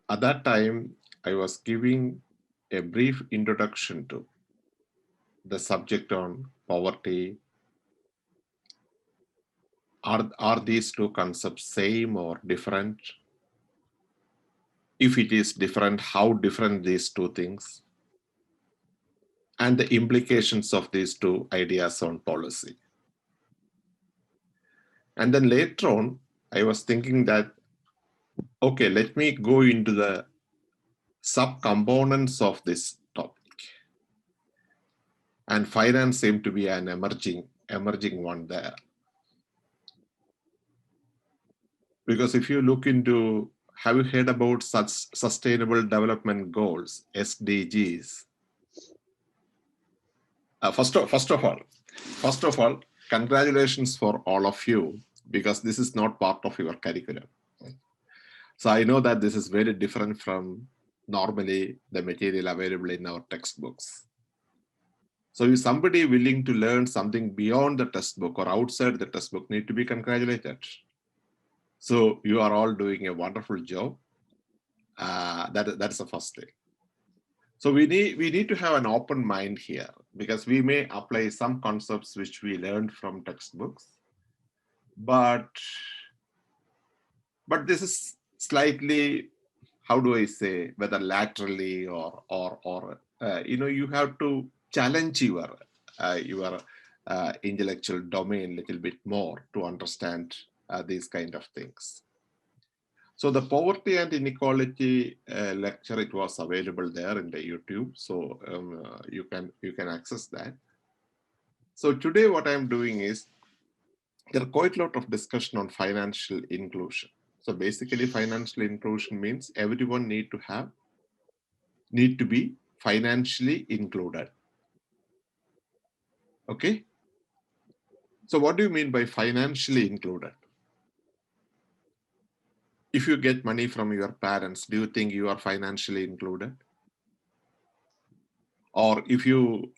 At that time, I was giving a brief introduction to the subject on poverty. Are these two concepts same or different? If it is different, how different these two things? And the implications of these two ideas on policy. And then later on, I was thinking that, okay, let me go into the subcomponents of this topic. And finance seemed to be an emerging one there. Because if you look into, have you heard about such sustainable development goals, SDGs? First of all, congratulations for all of you, because this is not part of your curriculum. So I know that this is very different from normally the material available in our textbooks. So if somebody willing to learn something beyond the textbook or outside the textbook need to be congratulated. So you are all doing a wonderful job. That's the first thing. So we need to have an open mind here, because we may apply some concepts which we learned from textbooks, but this is slightly, how do I say, whether laterally or you have to challenge your intellectual domain a little bit more to understand these kind of things. So the poverty and inequality lecture, it was available there in the YouTube, so you can access that. So today what I'm doing is, there are quite a lot of discussion on financial inclusion. So basically, financial inclusion means everyone need to be financially included. Okay. So what do you mean by financially included? If you get money from your parents, do you think you are financially included? Or if you,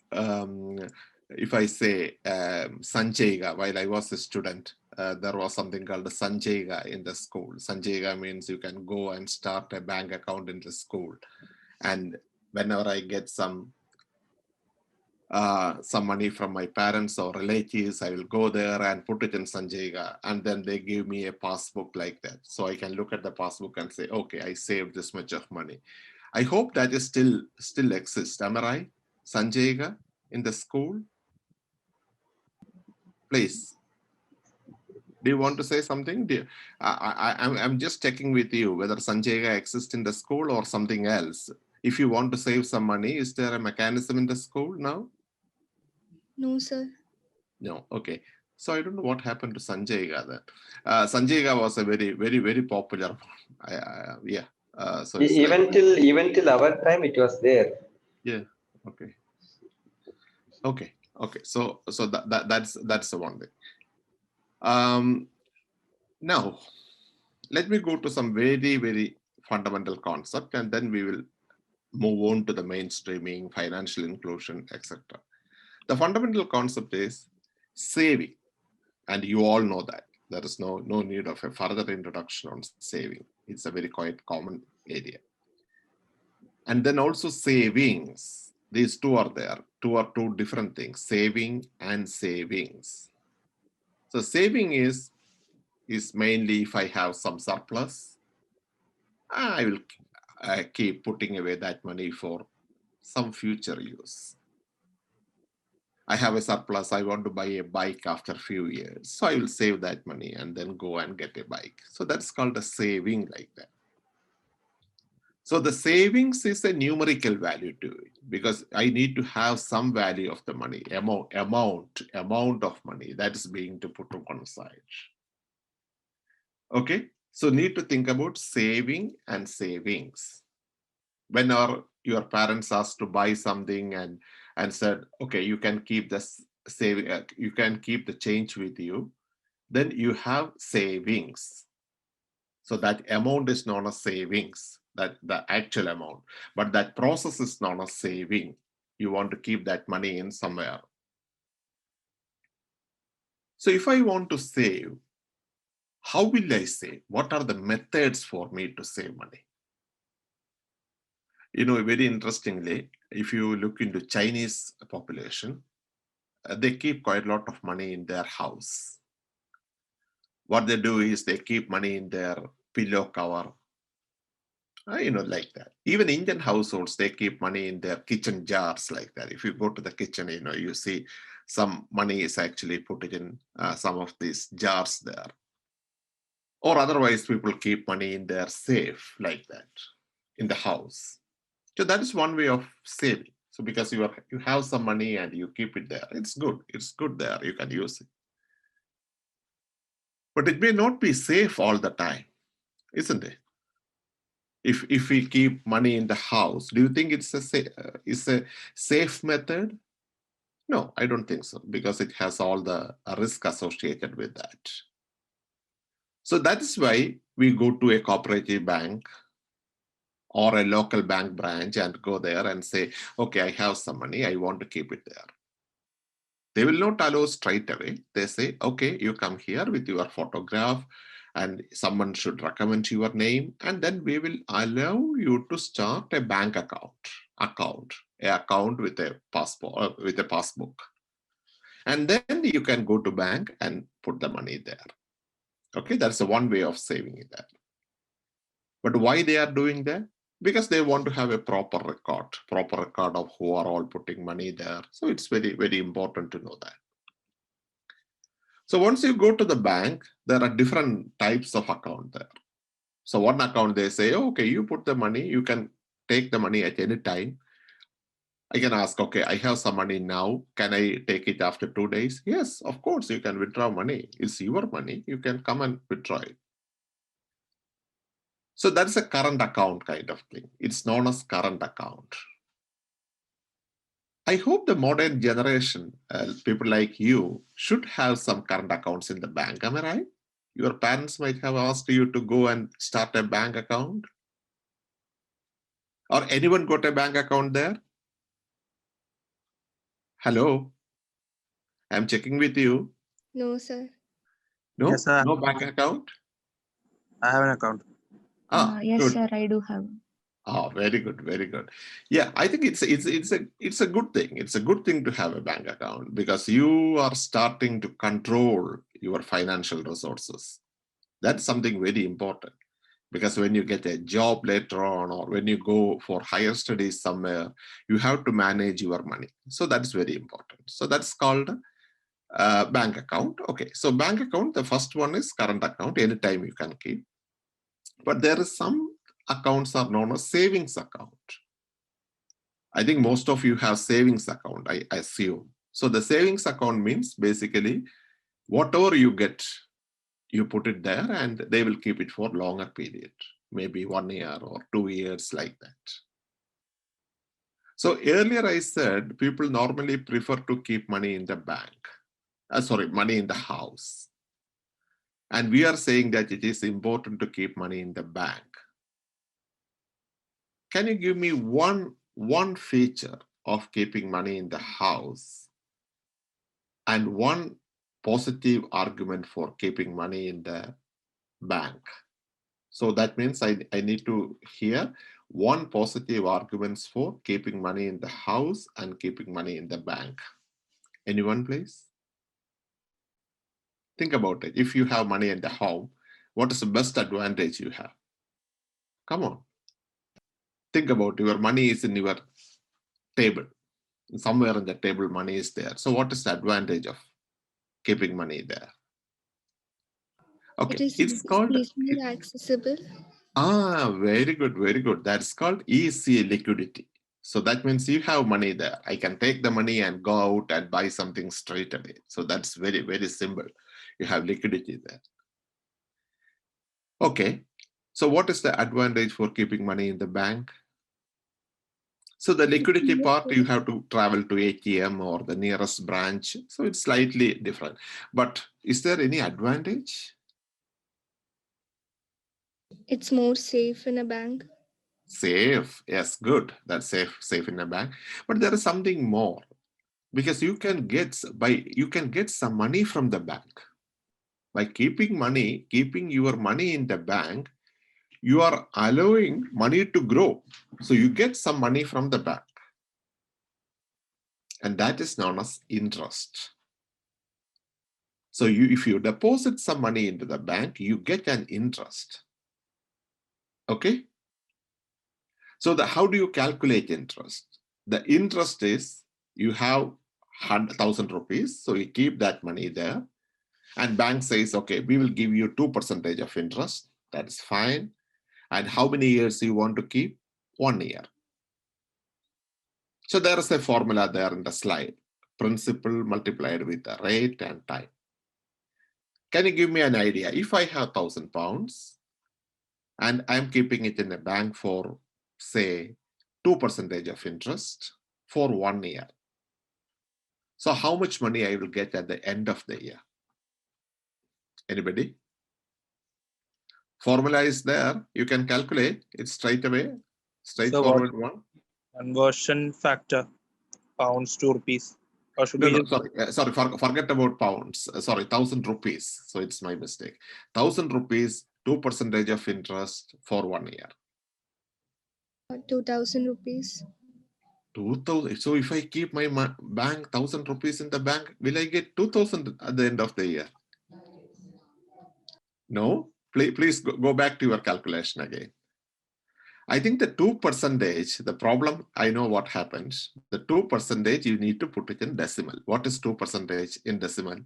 if I say Sanchayga, while I was a student, there was something called Sanchayga in the school. Sanchayga means you can go and start a bank account in the school. And whenever I get some money from my parents or relatives, I will go there and put it in Sanchayga, and then they give me a passbook like that. So I can look at the passbook and say, okay, I saved this much of money. I hope that is still exists. Am I right? Sanchayga in the school? Please. Do you want to say something? I'm just checking with you whether Sanchayga exists in the school or something else. If you want to save some money, is there a mechanism in the school now? No, sir. No. Okay. So I don't know what happened to Sanchayga then. Sanchayga was a very popular one. Yeah. So it's like, Even till our time, it was there. yeah. Okay. Okay. Okay. So that's the one thing. Now, let me go to some very fundamental concept, and then we will move on to the mainstreaming, financial inclusion, etc. The fundamental concept is saving, and you all know that. There is no need of a further introduction on saving. It's a very quite common area. And then also savings. These two are there. Two are two different things, saving and savings. So saving is mainly if I have some surplus, I will keep putting away that money for some future use. I have a surplus, I want to buy a bike after a few years. So I will save that money and then go and get a bike. So that's called a saving like that. So the savings is a numerical value to it, because I need to have some value of the money, amount of money that is being to put to one side. Okay, so need to think about saving and savings. When your parents asked to buy something and said, okay, you can keep this saving, you can keep the change with you, then you have savings. So that amount is known as savings, that the actual amount, but that process is known as saving. You want to keep that money in somewhere. So if I want to save, how will I save? What are the methods for me to save money? You know, very interestingly, if you look into Chinese population, they keep quite a lot of money in their house. What they do is they keep money in their pillow cover, you know, like that. Even Indian households, they keep money in their kitchen jars like that. If you go to the kitchen, you know, you see some money is actually put in some of these jars there. Or otherwise, people keep money in their safe like that in the house. So that is one way of saving. So because you have some money and you keep it there, it's good. It's good there. You can use it. But it may not be safe all the time, isn't it? If we keep money in the house, do you think it's a safe method? No, I don't think so, because it has all the risk associated with that. So that is why we go to a cooperative bank or a local bank branch and go there and say, okay, I have some money, I want to keep it there. They will not allow straight away. They say, okay, you come here with your photograph and someone should recommend your name, and then we will allow you to start a bank account with a passport, with a passbook. And then you can go to bank and put the money there. Okay, that's one way of saving it there. But why they are doing that? Because they want to have a proper record of who are all putting money there. So it's very, very important to know that. So once you go to the bank, there are different types of account there. So one account, they say, okay, you put the money, you can take the money at any time. I can ask, okay, I have some money now. Can I take it after 2 days? Yes, of course, you can withdraw money. It's your money. You can come and withdraw it. So that's a current account kind of thing. It's known as current account. I hope the modern generation, people like you, should have some current accounts in the bank. Am I right? Your parents might have asked you to go and start a bank account. Or anyone got a bank account there? Hello? I'm checking with you. No, sir. No? Yes, sir. No bank account? I have an account. Yes, Good. sir, I do have. Oh, very good, very good. Yeah, I think it's a good thing. It's a good thing to have a bank account because you are starting to control your financial resources. That's something very important, because when you get a job later on, or when you go for higher studies somewhere, you have to manage your money. So that's very important. So that's called bank account. Okay, so bank account, the first one is current account. Anytime you can keep. But there is some accounts are known as savings account. I think most of you have savings account, I assume. So the savings account means basically whatever you get, you put it there and they will keep it for longer period, maybe 1 year or 2 years like that. So earlier I said people normally prefer to keep money in the bank, money in the house. And we are saying that it is important to keep money in the bank. Can you give me one feature of keeping money in the house and one positive argument for keeping money in the bank? So that means I need to hear one positive arguments for keeping money in the house and keeping money in the bank. Anyone, please? Think about it. If you have money in the home, what is the best advantage you have? Come on. Think about your money is in your table. Somewhere in the table, money is there. So what is the advantage of keeping money there? Okay, it's called easily accessible. Very good, very good. That's called easy liquidity. So that means you have money there. I can take the money and go out and buy something straight away. So that's very, very simple. You have liquidity there. Okay, so what is the advantage for keeping money in the bank? So the liquidity part, you have to travel to ATM or the nearest branch. So it's slightly different. But is there any advantage? It's more safe in a bank. Safe, yes, good. That's safe in a bank. But there is something more, because you can get some money from the bank by keeping your money in the bank. you are allowing money to grow. So you get some money from the bank. And that is known as interest. So if you deposit some money into the bank, you get an interest. Okay? So how do you calculate interest? The interest is you have 100,000 rupees. So you keep that money there. And bank says, okay, we will give you 2% of interest. That is fine. And how many years you want to keep? 1 year. So there is a formula there in the slide. Principal multiplied with the rate and time. Can you give me an idea? If I have £1,000 and I'm keeping it in a bank for, say, 2% of interest for 1 year. So how much money I will get at the end of the year? Anybody? Formula is there. You can calculate it straight away. Straightforward one. Conversion factor, pounds to rupees. Or should we sorry, forget about pounds. Sorry, 1,000 rupees. So it's my mistake. 1,000 rupees, 2% of interest for 1 year. 2,000 rupees. 2,000. So if I keep my bank 1,000 rupees in the bank, will I get 2,000 at the end of the year? No? Please go back to your calculation again. I think the 2%, the problem, I know what happens. The 2%, you need to put it in decimal. What is 2% in decimal?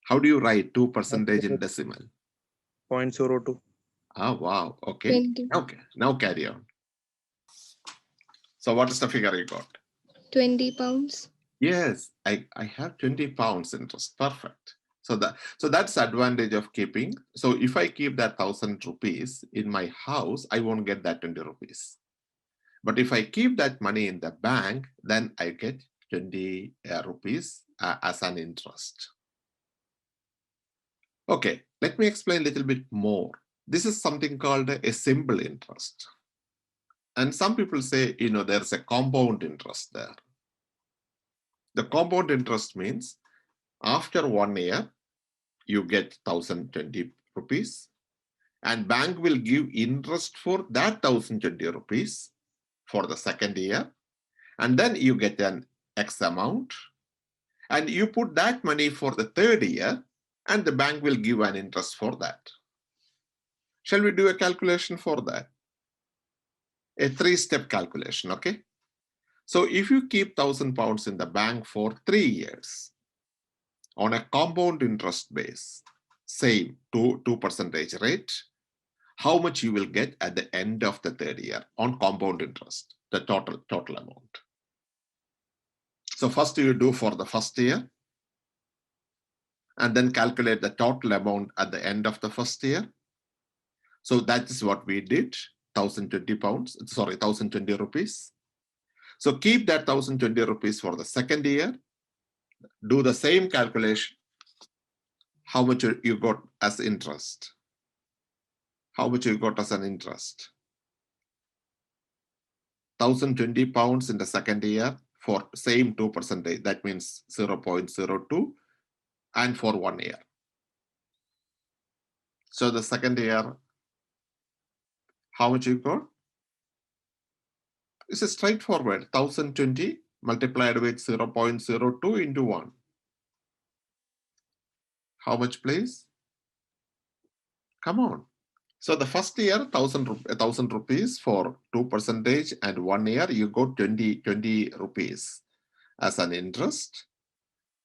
How do you write 2% in decimal? 0.02. Ah, wow. Okay. 20. Okay. Now carry on. So what is the figure you got? 20 pounds. Yes, I have 20 pounds interest. Perfect. So that's the advantage of keeping. So if I keep that 1,000 rupees in my house, I won't get that 20 rupees. But if I keep that money in the bank, then I get 20 rupees as an interest. Okay, let me explain a little bit more. This is something called a simple interest. And some people say, there's a compound interest there. The compound interest means after 1 year, you get 1,020 rupees and bank will give interest for that 1,020 rupees for the second year. And then you get an X amount and you put that money for the third year and the bank will give an interest for that. Shall we do a calculation for that? A 3-step calculation, okay? So if you keep £1,000 in the bank for 3 years on a compound interest base, same 2% rate, how much you will get at the end of the third year on compound interest, the total amount. So first you do for the first year and then calculate the total amount at the end of the first year. So that is what we did, 1,020 rupees. So keep that 1,020 rupees for the second year. Do the same calculation. How much you got as interest? How much you got as an interest? 1,020 pounds in the second year for same 2%. That means 0.02 and for 1 year. So the second year, how much you got? It's a straightforward 1,020 multiplied with 0.02 into 1. How much, please? Come on. So the first year, 1,000 rupees for 2% and 1 year, you got 20 rupees as an interest.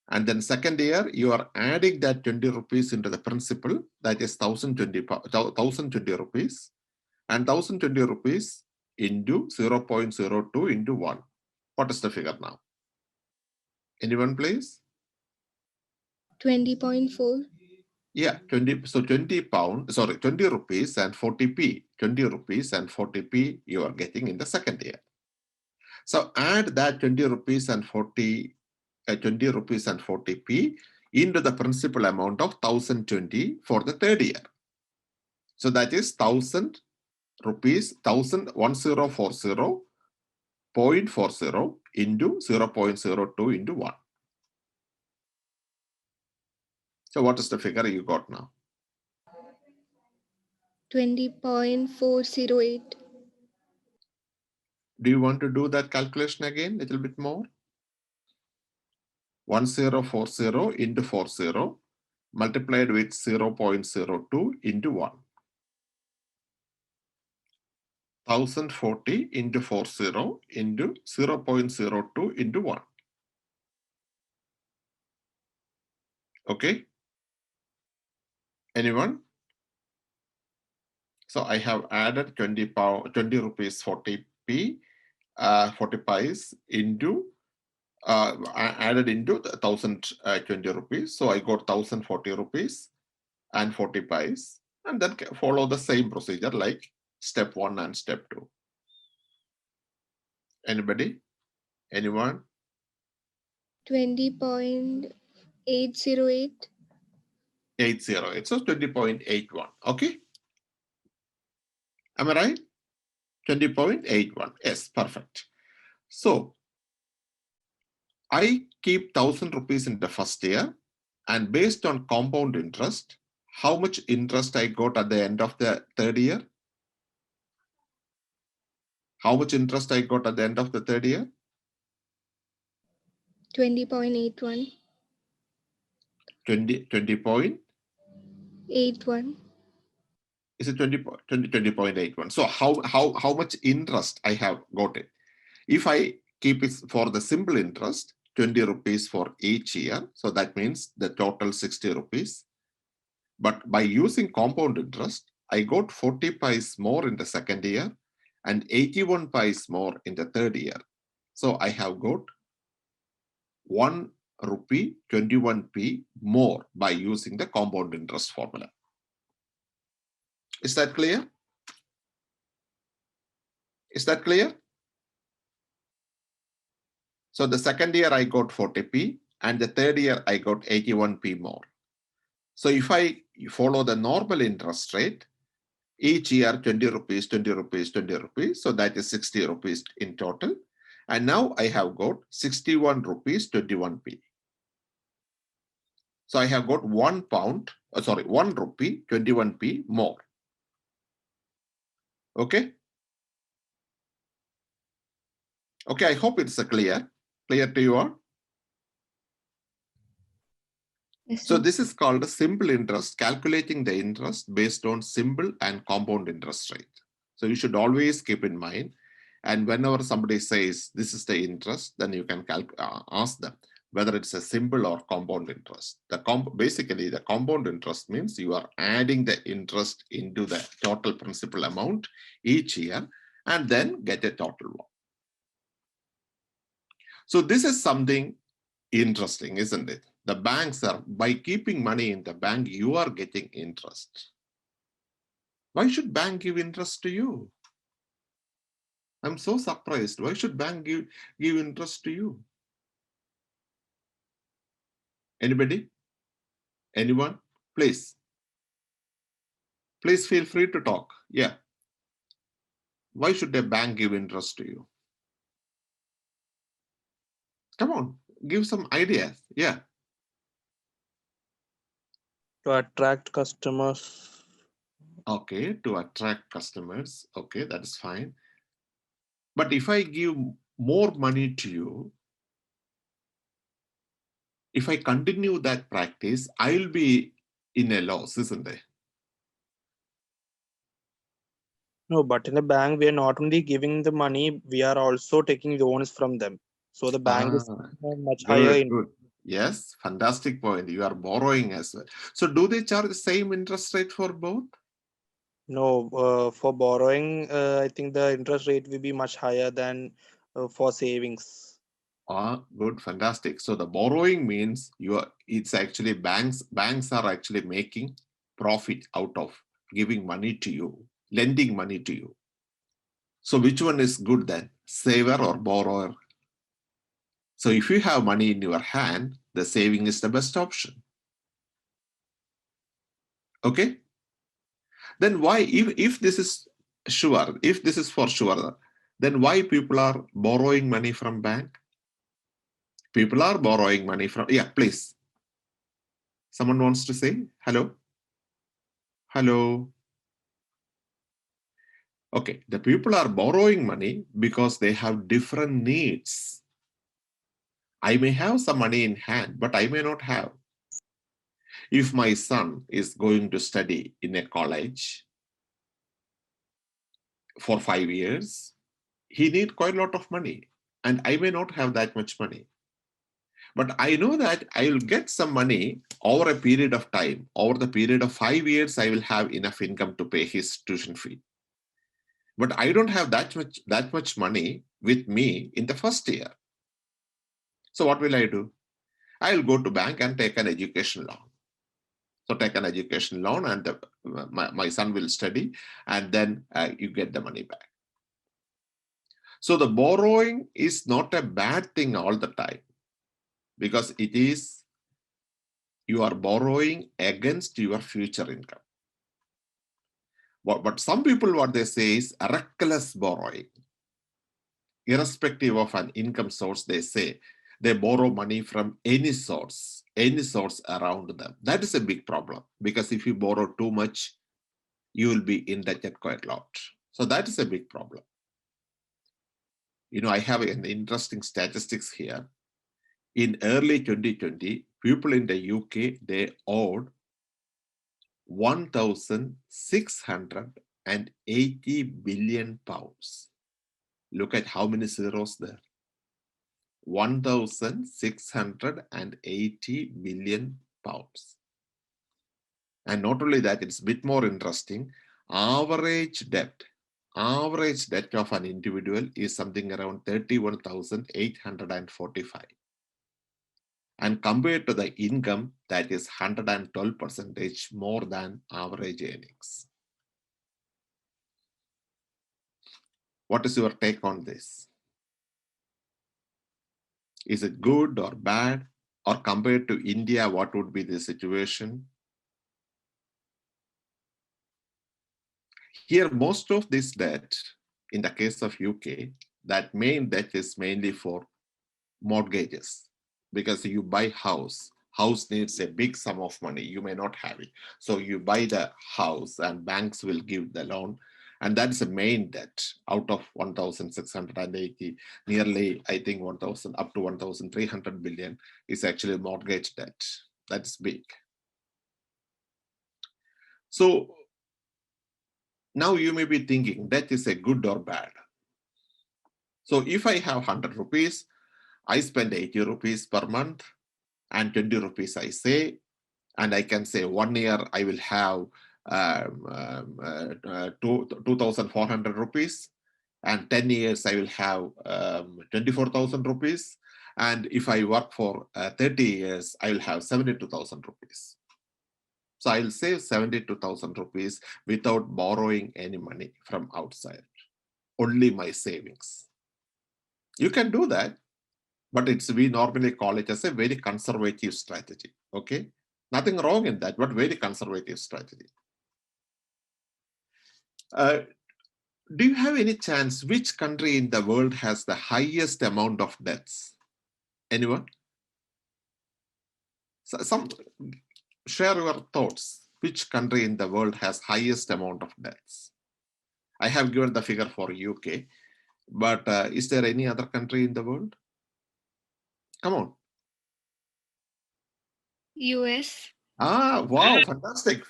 And then second year, you are adding that 20 rupees into the principal, that is 1,020 rupees. And 1,020 rupees into 0.02 into 1. What is the figure now? Anyone, please? 20.4. Yeah, 20. So 20 rupees and 40p. 20 rupees and 40p you are getting in the second year. So add that 20 rupees and 40p into the principal amount of 1,020 for the third year. So that is 1,000 rupees, 1,1040.40 into 0.02 into 1. So what is the figure you got now? 20.408. Do you want to do that calculation again a little bit more? 1040 into 40 multiplied with 0.02 into 1. 1040 into 40 into 0.02 into 1. Okay? Anyone? So I have added 20 rupees 40p, 40 pies into added into the 1020 rupees. So I got 1040 rupees and 40 pies, and then follow the same procedure like step 1 and step 2. Anybody? Anyone? 20.808. 808. So 20.81. Okay. Am I right? 20.81. Yes, perfect. So I keep 1000 rupees in the first year, and based on compound interest, how much interest I got at the end of the third year? How much interest I got at the end of the third year? 20.81. 20.81. Is it 20.81? So how much interest I have got it? If I keep it for the simple interest, 20 rupees for each year, so that means the total 60 rupees. But by using compound interest, I got 40 pies more in the second year and 81 pies more in the third year. So I have got 1 rupee 21p more by using the compound interest formula. Is that clear? Is that clear? So the second year I got 40p and the third year I got 81p more. So if I follow the normal interest rate, each year 20 rupees, 20 rupees, 20 rupees. So that is 60 rupees in total. And now I have got 61 rupees 21p. So I have got 1 rupee 21p more. Okay. Okay, I hope it's clear to you all. Yes, So sir. this is called a simple interest, calculating the interest based on simple and compound interest rate. So you should always keep in mind. And whenever somebody says this is the interest, then you can ask them whether it's a simple or compound interest. Basically, the compound interest means you are adding the interest into the total principal amount each year and then get a total one. So this is something interesting, isn't it? The banks are, by keeping money in the bank, you are getting interest. Why should bank give interest to you? I'm so surprised. Why should bank give interest to you? Anybody? Anyone? Please. Please feel free to talk. Yeah. Why should a bank give interest to you? Come on, give some ideas. Yeah. To attract customers. Okay, to attract customers. Okay, that is fine. But if I give more money to you, if I continue that practice, I'll be in a loss, isn't it? No, but in a bank, we are not only giving the money, we are also taking loans from them. So the bank is much higher. Good. Yes, fantastic point. You are borrowing as well. So do they charge the same interest rate for both? No, for borrowing, I think the interest rate will be much higher than for savings. Good, fantastic. So the borrowing means it's actually banks are actually making profit out of giving money to you, lending money to you. So which one is good then, saver or borrower? So if you have money in your hand, the saving is the best option. Okay. Then why, if this is sure, if this is for sure, then why people are borrowing money from bank? People are borrowing money from, yeah, please. Someone wants to say hello? Hello? Okay, the people are borrowing money because they have different needs. I may have some money in hand, but I may not have. If my son is going to study in a college for 5 years, he needs quite a lot of money, and I may not have that much money. But I know that I will get some money over a period of time. Over the period of 5 years, I will have enough income to pay his tuition fee. But I don't have that much money with me in the first year. So what will I do? I will go to bank and take an education loan. So take an education loan, and my son will study, and then you get the money back. So the borrowing is not a bad thing all the time, because it is, you are borrowing against your future income. But some people, what they say is reckless borrowing. Irrespective of an income source, they say they borrow money from any source around them. That is a big problem, because if you borrow too much, you will be indebted quite a lot. So that is a big problem. You know, I have an interesting statistics here. In early 2020, people in the UK, they owed 1,680 billion pounds. Look at how many zeros there. 1,680 billion pounds. And not only that, it's a bit more interesting. Average debt of an individual is something around 31,845. And compared to the income, that is 112% more than average earnings. What is your take on this? Is it good or bad? Or compared to India, what would be the situation? Here, most of this debt, in the case of UK, that main debt is mainly for mortgages, because you buy house needs a big sum of money. You may not have it. So you buy the house and banks will give the loan. And that's the main debt. Out of 1,680, nearly, I think, 1,000 up to 1,300 billion is actually mortgage debt. That's big. So now you may be thinking, that is a good or bad. So if I have 100 rupees, I spend 80 rupees per month and 20 rupees I save, and I can say 1 year I will have 2,400 rupees, and 10 years I will have 24,000 rupees. And if I work for 30 years, I will have 72,000 rupees. So I'll save 72,000 rupees without borrowing any money from outside, only my savings. You can do that, but we normally call it as a very conservative strategy, okay? Nothing wrong in that, but very conservative strategy. Do you have any chance which country in the world has the highest amount of debts? Anyone? So share your thoughts. Which country in the world has highest amount of debts? I have given the figure for UK, but is there any other country in the world? Come on. US. Ah, wow, fantastic.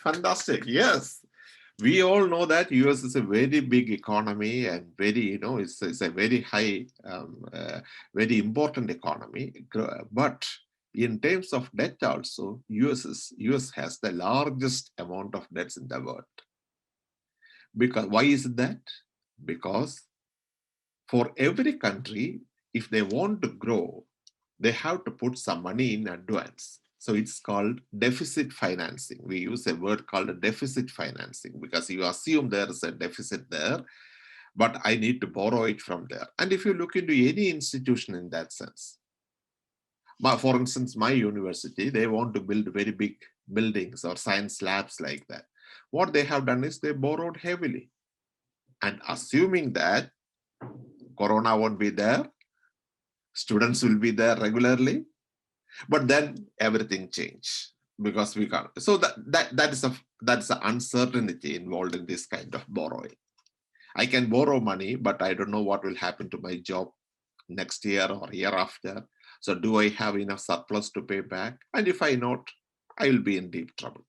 Yes. We all know that US is a very big economy and very, it's a very high, very important economy. But in terms of debt also, US has the largest amount of debts in the world. Because why is that? Because for every country, if they want to grow, they have to put some money in advance. So it's called deficit financing. We use a word called deficit financing because you assume there is a deficit there, but I need to borrow it from there. And if you look into any institution in that sense, for instance, my university, they want to build very big buildings or science labs like that. What they have done is they borrowed heavily. And assuming that Corona won't be there, students will be there regularly, but then everything changed because we can't. So that's the uncertainty involved in this kind of borrowing. I can borrow money, but I don't know what will happen to my job next year or year after. So do I have enough surplus to pay back? And if I not, I will be in deep trouble.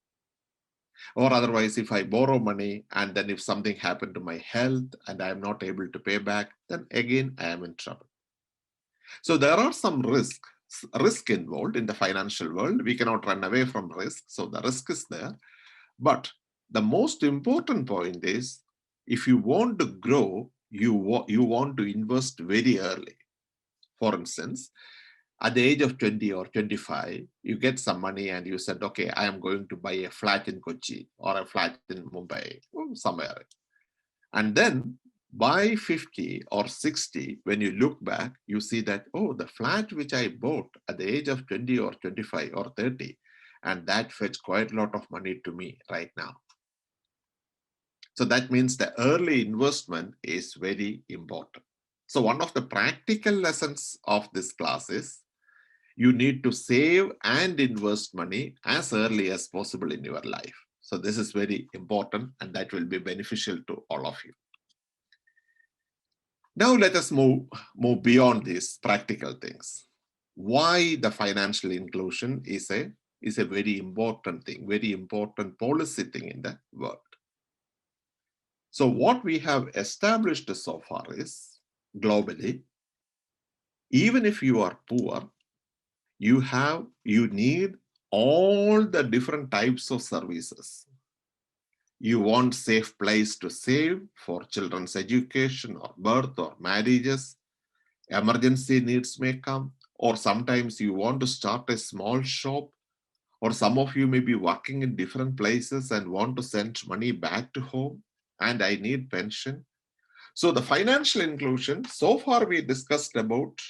Or otherwise, if I borrow money and then if something happened to my health and I am not able to pay back, then again, I am in trouble. So there are some risk involved in the financial world. We cannot run away from risk. So the risk is there. But the most important point is, if you want to grow, you want to invest very early. For instance, at the age of 20 or 25, you get some money and you said, okay, I am going to buy a flat in Kochi or a flat in Mumbai or somewhere. And then by 50 or 60, when you look back, you see that, oh, the flat which I bought at the age of 20 or 25 or 30, and that fetched quite a lot of money to me right now. So that means the early investment is very important. So one of the practical lessons of this class is you need to save and invest money as early as possible in your life. So this is very important and that will be beneficial to all of you. Now let us move beyond these practical things. Why the financial inclusion is a very important thing, very important policy thing in the world. So what we have established so far is, globally, even if you are poor, you need all the different types of services. You want safe place to save for children's education or birth or marriages. Emergency needs may come, or sometimes you want to start a small shop, or some of you may be working in different places and want to send money back to home, and I need pension. So the financial inclusion, so far we discussed about,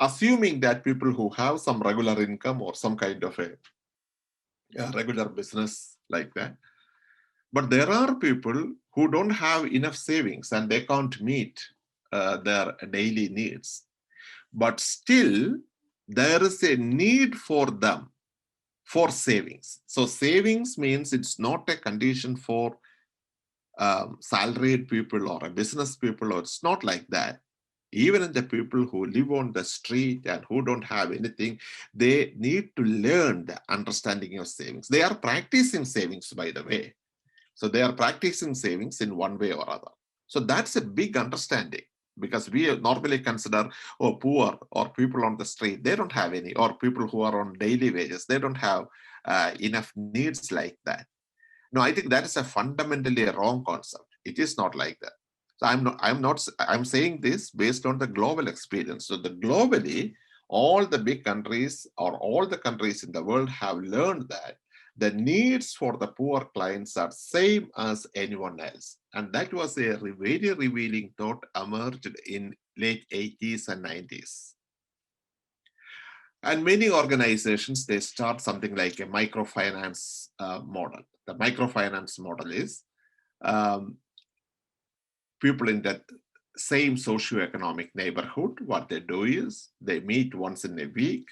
assuming that people who have some regular income or some kind of a regular business like that. But there are people who don't have enough savings and they can't meet their daily needs. But still, there is a need for them for savings. So savings means it's not a condition for salaried people or a business people, or it's not like that. Even in the people who live on the street and who don't have anything, they need to learn the understanding of savings. They are practicing savings, by the way. So they are practicing savings in one way or other. So that's a big understanding, because we normally consider, oh, poor or people on the street, they don't have any, or people who are on daily wages, they don't have enough needs like that. No, I think that is a fundamentally wrong concept. It is not like that. So I'm saying this based on the global experience. So globally, all the big countries or all the countries in the world have learned that the needs for the poor clients are same as anyone else. And that was a very revealing thought emerged in late 80s and 90s. And many organizations, they start something like a microfinance model. The microfinance model is people in that same socioeconomic neighborhood. What they do is they meet once in a week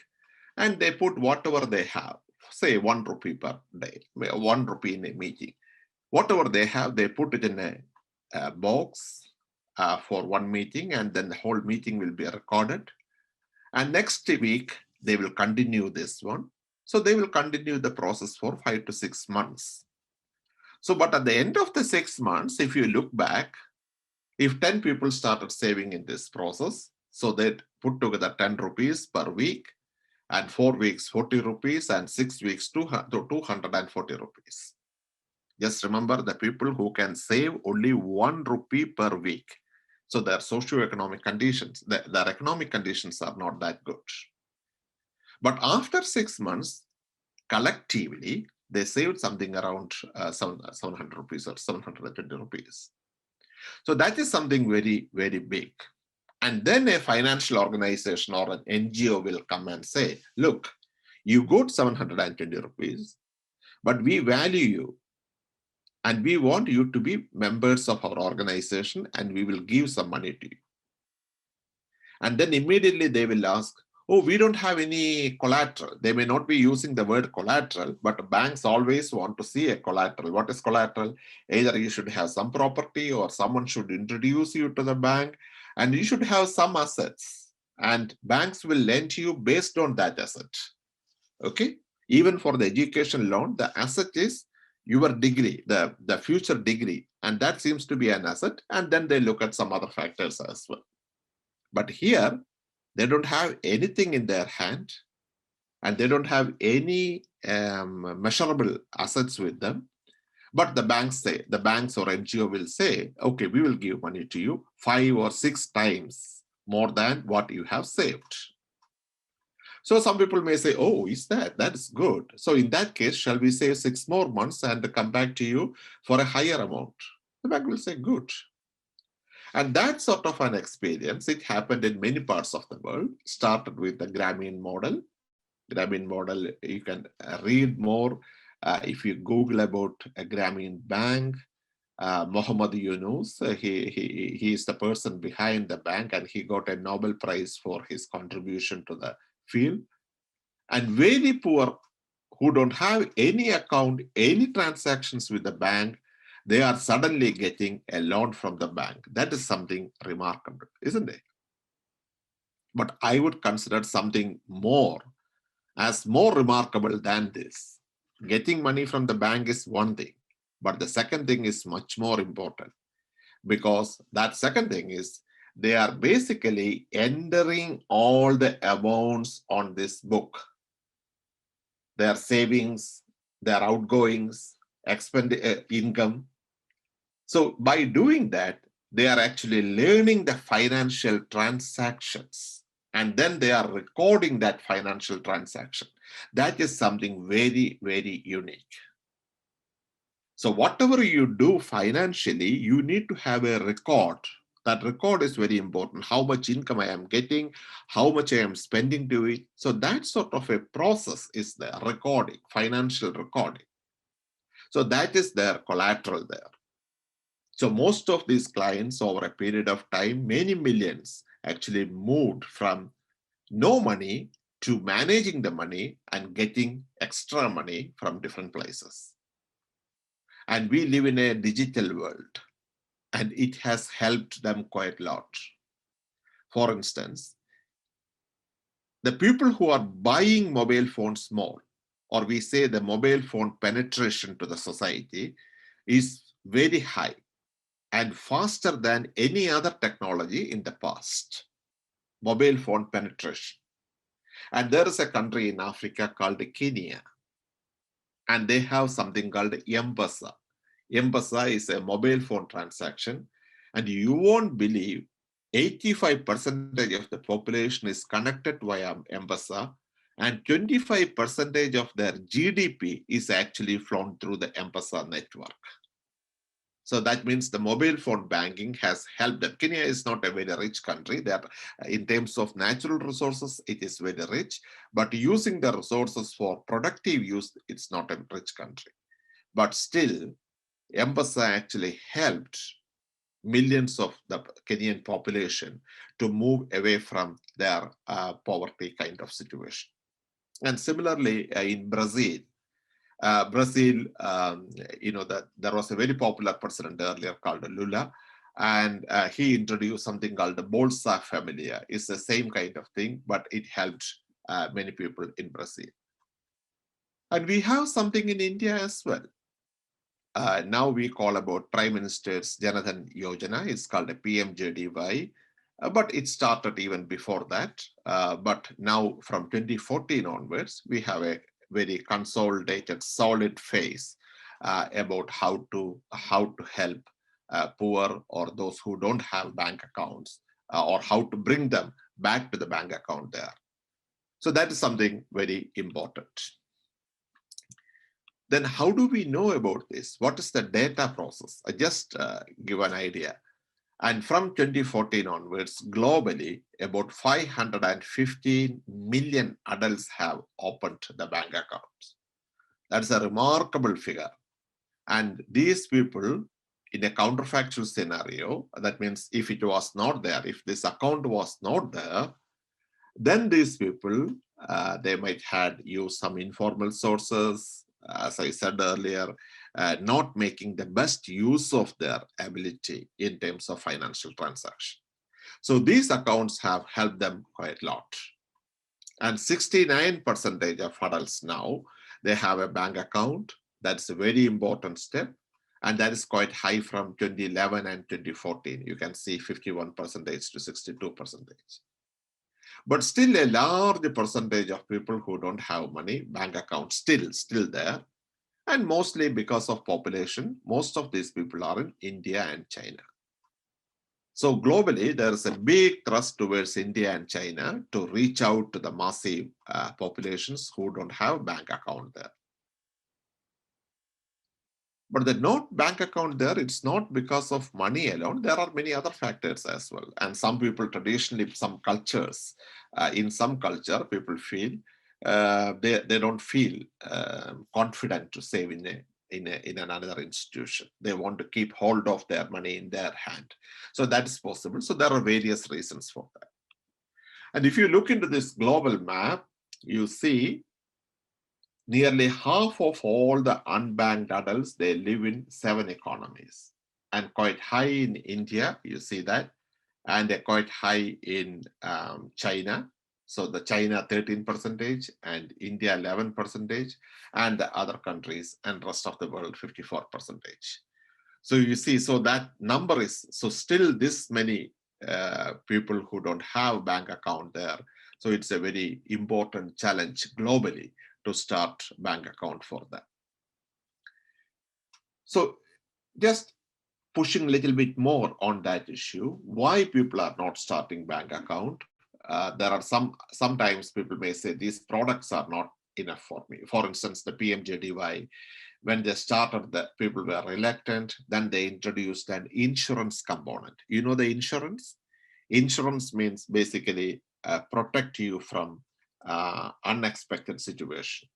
and they put whatever they have, say 1 rupee per day, 1 rupee in a meeting. Whatever they have, they put it in a box for one meeting, and then the whole meeting will be recorded. And next week, they will continue this one. So they will continue the process for 5 to 6 months. So, but at the end of the 6 months, if you look back, if 10 people started saving in this process, so they put together 10 rupees per week, and 4 weeks 40 rupees, and 6 weeks 240 rupees. Just remember, the people who can save only 1 rupee per week. So their socioeconomic conditions, their economic conditions are not that good. But after 6 months, collectively, they saved something around 700 rupees or 720 rupees. So that is something very, very big. And then a financial organization or an NGO will come and say, look, you got 720 rupees, but we value you. And we want you to be members of our organization, and we will give some money to you. And then immediately they will ask, oh, we don't have any collateral. They may not be using the word collateral, but banks always want to see a collateral. What is collateral? Either you should have some property or someone should introduce you to the bank, and you should have some assets. And banks will lend you based on that asset. Okay? Even for the education loan, the asset is your degree, the future degree, and that seems to be an asset. And then they look at some other factors as well. But here, they don't have anything in their hand, and they don't have any measurable assets with them. But the banks or NGO will say, okay, we will give money to you 5 or 6 times more than what you have saved. So some people may say, oh, is that? That is good. So in that case, shall we save 6 more months and come back to you for a higher amount? The bank will say, good. And that sort of an experience, it happened in many parts of the world, started with the Grameen model. Grameen model, you can read more if you Google about a Grameen bank. Mohammad Yunus, he is the person behind the bank, and he got a Nobel Prize for his contribution to the field. And very poor, who don't have any account, any transactions with the bank, they are suddenly getting a loan from the bank. That is something remarkable, isn't it? But I would consider something more as more remarkable than this. Getting money from the bank is one thing, but the second thing is much more important, because that second thing is they are basically entering all the amounts on this book. Their savings, their outgoings, income. So by doing that, they are actually learning the financial transactions, and then they are recording that financial transaction. That is something very, very unique. So whatever you do financially, you need to have a record. That record is very important. How much income I am getting, how much I am spending to it. So that sort of a process is the recording, financial recording. So that is their collateral there. So most of these clients over a period of time, many millions actually moved from no money to managing the money and getting extra money from different places. And we live in a digital world, and it has helped them quite a lot. For instance, the people who are buying mobile phones more, or we say the mobile phone penetration to the society, is very high and faster than any other technology in the past. Mobile phone penetration. And there is a country in Africa called Kenya, and they have something called M-Pesa. M-Pesa is a mobile phone transaction, and you won't believe 85% of the population is connected via M-Pesa, and 25% of their GDP is actually flown through the M-Pesa network. So that means the mobile phone banking has helped them. Kenya is not a very rich country. That in terms of natural resources, it is very rich, but using the resources for productive use, it's not a rich country. But still, M-Pesa actually helped millions of the Kenyan population to move away from their poverty kind of situation. And similarly, in Brazil, there was a very popular president earlier called Lula, and he introduced something called the Bolsa Familia. It's the same kind of thing, but it helped many people in Brazil. And we have something in India as well. Now we call about Prime Minister's Janadhan Yojana. It's called a PMJDY, but it started even before that. But now from 2014 onwards, we have a very consolidated, solid phase about how to help poor or those who don't have bank accounts, or how to bring them back to the bank account there. So that is something very important. Then how do we know about this? What is the data process? I just give an idea. And from 2014 onwards, globally, about 515 million adults have opened the bank accounts. That's a remarkable figure. And these people, in a counterfactual scenario, that means if it was not there, if this account was not there, Then these people, they might had used some informal sources, as I said earlier, not making the best use of their ability in terms of financial transaction. So these accounts have helped them quite a lot. And 69% of adults now, they have a bank account. That's a very important step. And that is quite high from 2011 and 2014. You can see 51% to 62%. But still a large percentage of people who don't have money, bank accounts still there. And mostly because of population, most of these people are in India and China. So globally, there is a big thrust towards India and China to reach out to the massive populations who don't have bank account there. But the not bank account there, it's not because of money alone. There are many other factors as well. And some people traditionally, some cultures, in some culture, people feel they don't feel confident to save in another institution. They want to keep hold of their money in their hand. So that is possible. So there are various reasons for that. And if you look into this global map, you see nearly half of all the unbanked adults, they live in 7 economies, and quite high in India, you see that, and they're quite high in China. So the China 13% and India 11%, and the other countries and rest of the world 54%. So you see, so that number is, so still this many people who don't have bank account there. So it's a very important challenge globally to start bank account for them. So just pushing a little bit more on that issue, why people are not starting bank account. There are sometimes people may say these products are not enough for me. For instance, the PMJDY, when they started, the people were reluctant. Then they introduced an insurance component. You know the insurance? Insurance means basically protect you from unexpected situation.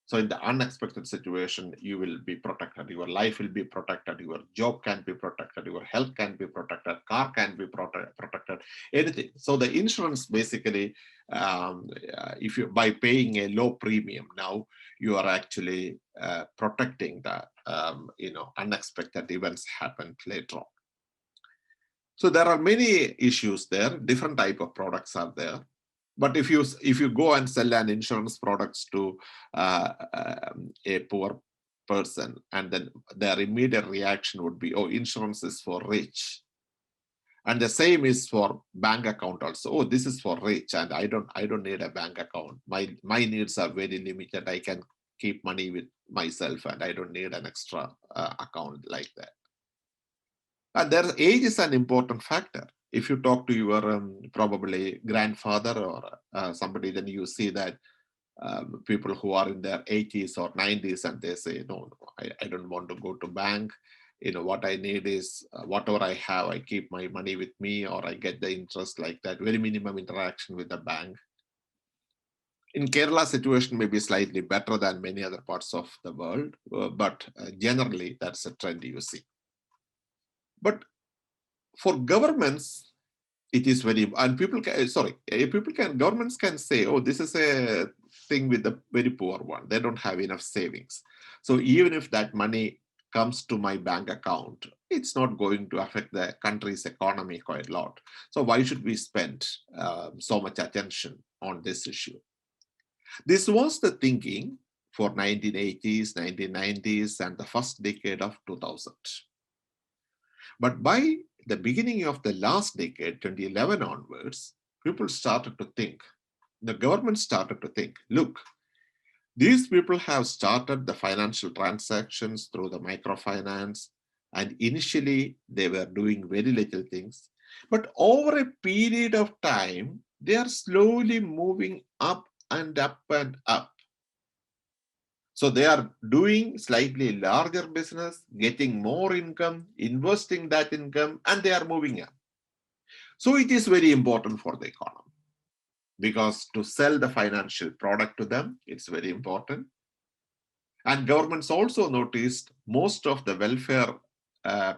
So in the unexpected situation, you will be protected. Your life will be protected. Your job can be protected. Your health can be protected. Car can be protected. Anything. So the insurance basically, if you by paying a low premium now, you are actually protecting the unexpected events happen later on. So there are many issues there. Different type of products are there. But if you go and sell an insurance products to a poor person, and then their immediate reaction would be, oh, insurance is for rich. And the same is for bank account also. Oh, this is for rich, and I don't need a bank account. My needs are very limited. I can keep money with myself, and I don't need an extra account like that. And their age is an important factor. If you talk to your probably grandfather or somebody, then you see that people who are in their 80s or 90s, and they say, no, I don't want to go to bank. What I need is whatever I have, I keep my money with me, or I get the interest like that, very minimum interaction with the bank. In Kerala, situation may be slightly better than many other parts of the world, but generally that's a trend you see. But for governments, it is very, and governments can say, oh, this is a thing with the very poor one. They don't have enough savings. So even if that money comes to my bank account, it's not going to affect the country's economy quite a lot. So why should we spend so much attention on this issue? This was the thinking for 1980s, 1990s, and the first decade of 2000. But by the beginning of the last decade, 2011 onwards, people started to think, the government started to think, look, these people have started the financial transactions through the microfinance, and initially they were doing very little things. But over a period of time, they are slowly moving up and up and up. So they are doing slightly larger business, getting more income, investing that income, and they are moving up. So it is very important for the economy, because to sell the financial product to them, it's very important. And governments also noticed most of the welfare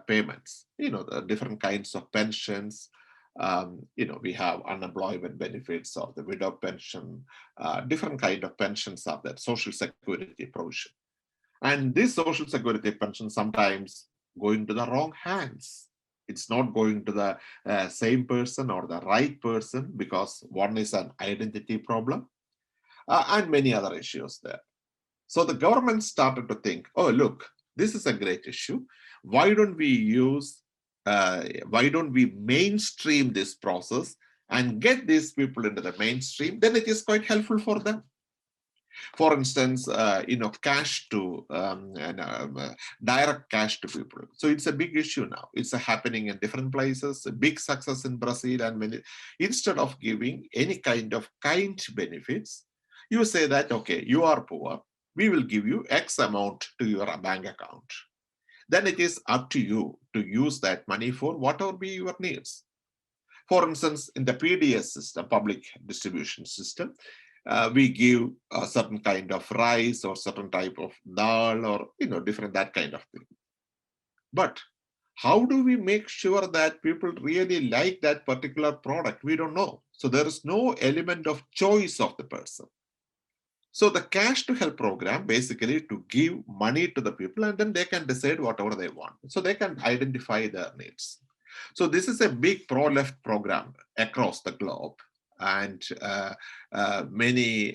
payments, the different kinds of pensions, We have unemployment benefits or the widow pension, different kind of pensions are there, social security provision. And this social security pension sometimes going to the wrong hands. It's not going to the same person or the right person, because one is an identity problem and many other issues there. So the government started to think, oh, look, this is a great issue. Why don't we mainstream this process and get these people into the mainstream? Then it is quite helpful for them. For instance, cash to direct cash to people. So it's a big issue now. It's happening in different places. A big success in Brazil, and instead of giving any kind of benefits, you say that, okay, you are poor, we will give you X amount to your bank account. Then it is up to you to use that money for whatever be your needs. For instance, in the PDS system, public distribution system, we give a certain kind of rice or certain type of dal or different that kind of thing. But how do we make sure that people really like that particular product? We don't know. So there is no element of choice of the person. So the cash to help program basically to give money to the people, and then they can decide whatever they want. So they can identify their needs. So this is a big pro-left program across the globe. And many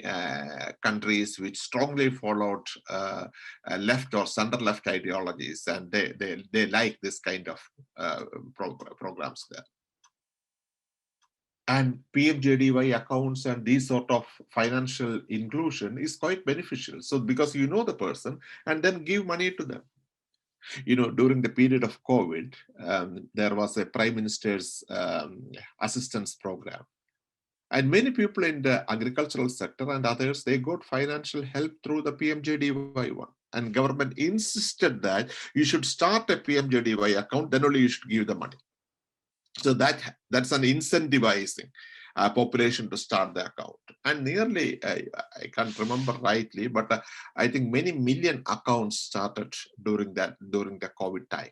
countries which strongly followed left or center-left ideologies, and they like this kind of programs there. And PMJDY accounts and these sort of financial inclusion is quite beneficial. So because you know the person, and then give money to them. During the period of COVID, there was a Prime Minister's assistance program. And many people in the agricultural sector and others, they got financial help through the PMJDY one. And government insisted that you should start a PMJDY account, then only you should give the money. So that's an incentivizing population to start the account. And nearly, I can't remember rightly, but I think many million accounts started during the COVID time.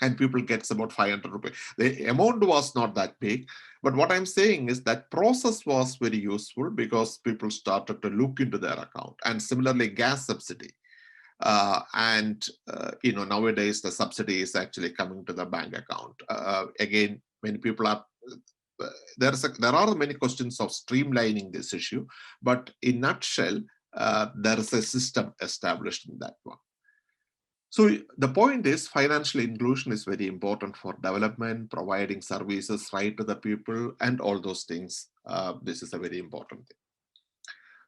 And people gets about 500 rupees. The amount was not that big, but what I'm saying is that process was very useful because people started to look into their account. And similarly, gas subsidy. Nowadays the subsidy is actually coming to the bank account. Again, many people are, there are many questions of streamlining this issue, but in nutshell, there is a system established in that one. So the point is financial inclusion is very important for development, providing services right to the people and all those things. This is a very important thing.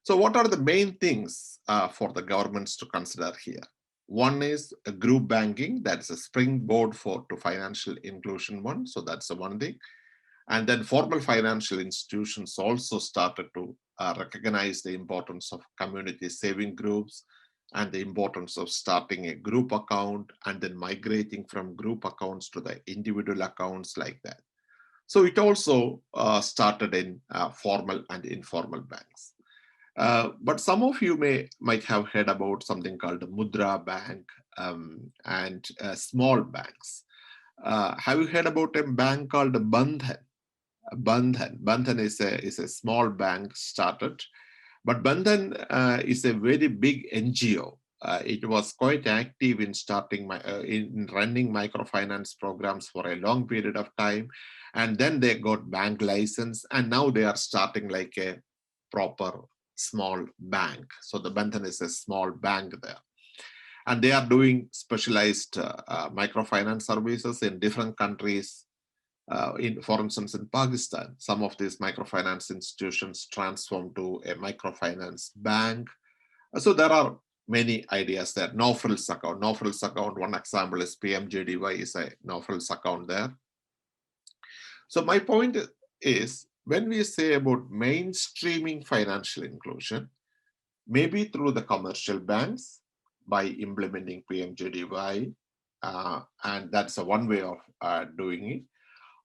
So what are the main things for the governments to consider here? One is a group banking, that's a springboard to financial inclusion one. So that's the one thing. And then formal financial institutions also started to recognize the importance of community saving groups and the importance of starting a group account and then migrating from group accounts to the individual accounts like that. So it also started in formal and informal banks. But some of you might have heard about something called the Mudra Bank and small banks. Have you heard about a bank called Bandhan? Bandhan is a small bank started, but Bandhan is a very big NGO. It was quite active in in running microfinance programs for a long period of time, and then they got bank license, and now they are starting like a proper small bank. So the Bandhan is a small bank there. And they are doing specialized microfinance services in different countries. For instance, in Pakistan, some of these microfinance institutions transformed to a microfinance bank. So there are many ideas there. No-frills account. No-frills account, one example is PMJDY is a no-frills account there. So my point is, when we say about mainstreaming financial inclusion, maybe through the commercial banks by implementing PMJDY, and that's one way of doing it.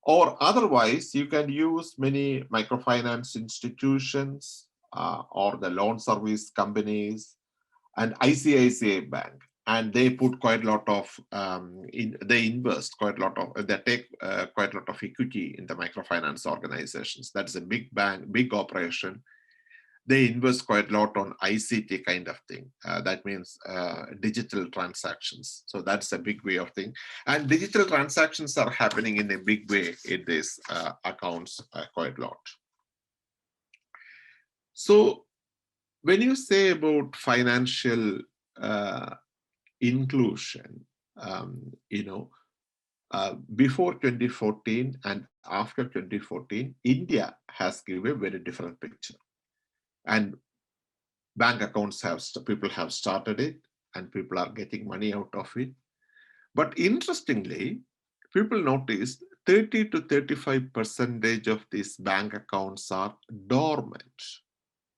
Or otherwise, you can use many microfinance institutions or the loan service companies and ICICI Bank. and they put quite a lot of, they invest quite a lot of, they take quite a lot of equity in the microfinance organizations. That's a big bank, big operation. They invest quite a lot on ICT kind of thing. That means digital transactions. So that's a big way of thing. And digital transactions are happening in a big way in these accounts quite a lot. So when you say about financial inclusion, before 2014 and after 2014, India has given a very different picture. And bank accounts people have started it, and people are getting money out of it. But interestingly, people noticed 30 to 35% of these bank accounts are dormant.